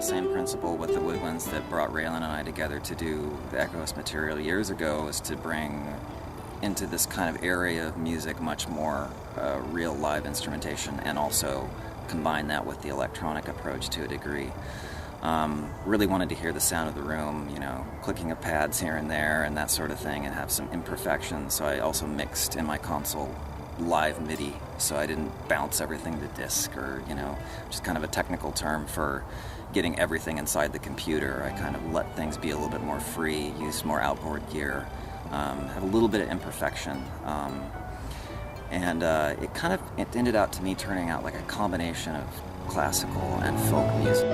same principle with the woodwinds that brought Raylan and I together to do the Echoes material years ago, is to bring into this kind of area of music much more real live instrumentation, and also combine that with the electronic approach to a degree. Really wanted to hear the sound of the room, clicking of pads here and there and that sort of thing, and have some imperfections. So I also mixed in my console live MIDI, so I didn't bounce everything to disk, or just kind of a technical term for getting everything inside the computer. I kind of let things be a little bit more free, use more outboard gear, have a little bit of imperfection, and it ended out to me turning out like a combination of classical and folk music.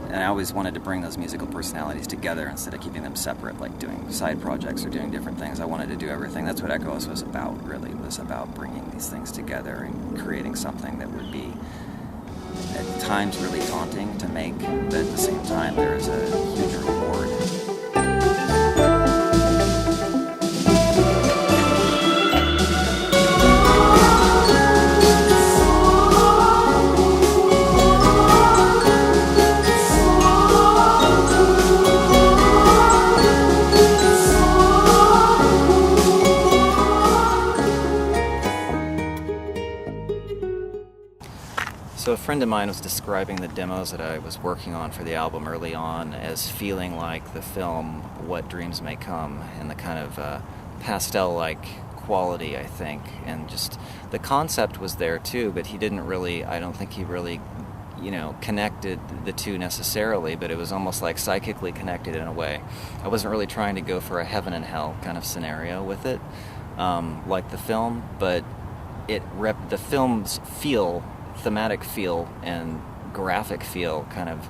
And I always wanted to bring those musical personalities together instead of keeping them separate, like doing side projects or doing different things. I wanted to do everything. That's what Echoes was about, really. It was about bringing these things together and creating something that would be, at times, really daunting to make, but at the same time, there is a huge reward. So a friend of mine was describing the demos that I was working on for the album early on as feeling like the film What Dreams May Come, and the kind of pastel-like quality, I think. And just the concept was there too, but he didn't really, I don't think he really, connected the two necessarily, but it was almost like psychically connected in a way. I wasn't really trying to go for a heaven and hell kind of scenario with it, like the film, but the film's thematic feel and graphic feel kind of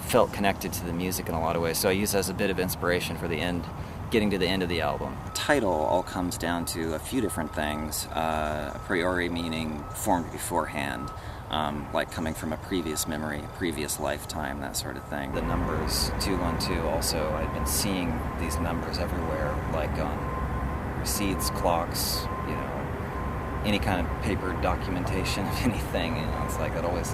felt connected to the music in a lot of ways. So I use it as a bit of inspiration for getting to the end of the album. The title all comes down to a few different things. Priori meaning formed beforehand, like coming from a previous memory, previous lifetime, that sort of thing. The numbers 212 also, I'd been seeing these numbers everywhere, like on receipts, clocks, any kind of paper documentation of anything. It's like I'd always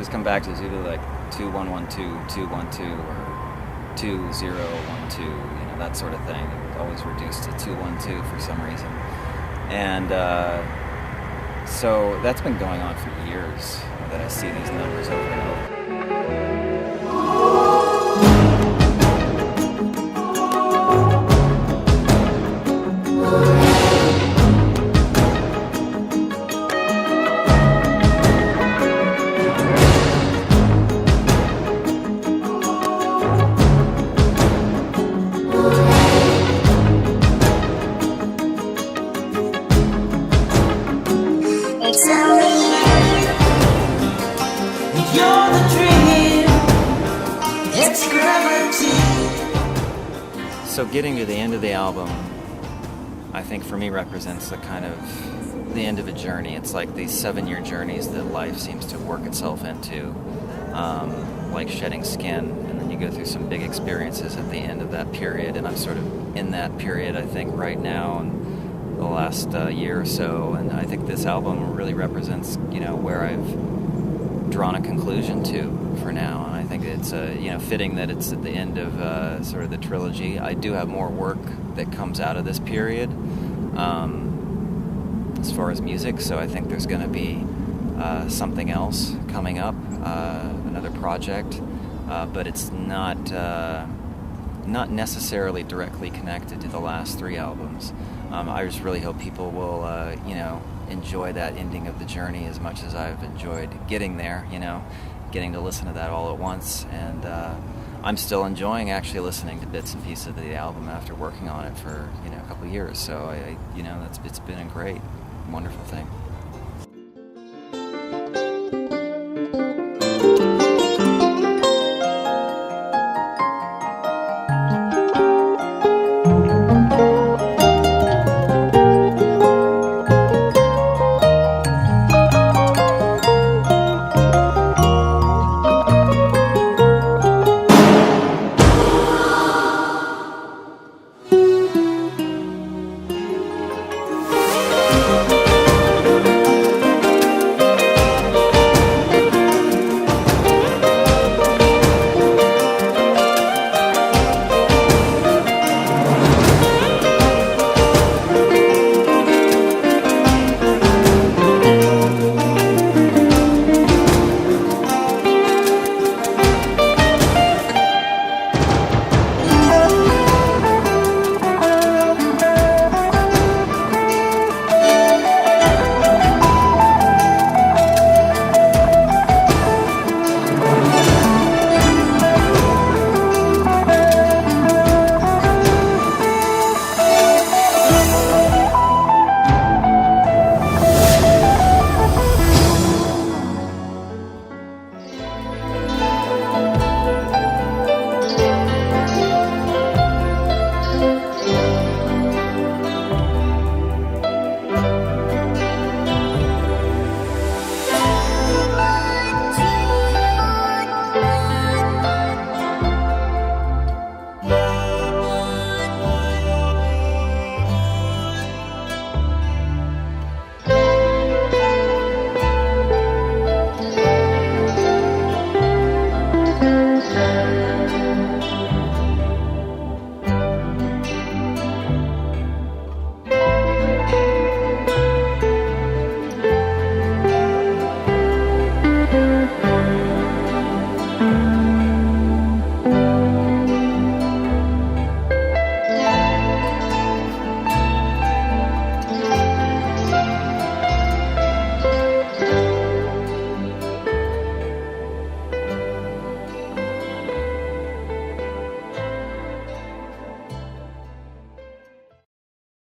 come back to either like 2112, 212, or 2012, that sort of thing. It was always reduced to 212 for some reason. And so that's been going on for years, that I see these numbers over and over. So getting to the end of the album, I think for me represents the kind of the end of a journey. It's like these 7-year journeys that life seems to work itself into, like shedding skin, and then you go through some big experiences at the end of that period, and I'm sort of in that period, I think, right now, in the last year or so, and I think this album really represents, where I've drawn a conclusion to for now. And I think it's fitting that it's at the end of sort of the trilogy. I do have more work that comes out of this period as far as music, so I think there's going to be something else coming up, another project, but it's not necessarily directly connected to the last 3 albums. I just really hope people will enjoy that ending of the journey as much as I've enjoyed getting there, getting to listen to that all at once. And I'm still enjoying actually listening to bits and pieces of the album after working on it for a couple of years. So it's been a great, wonderful thing.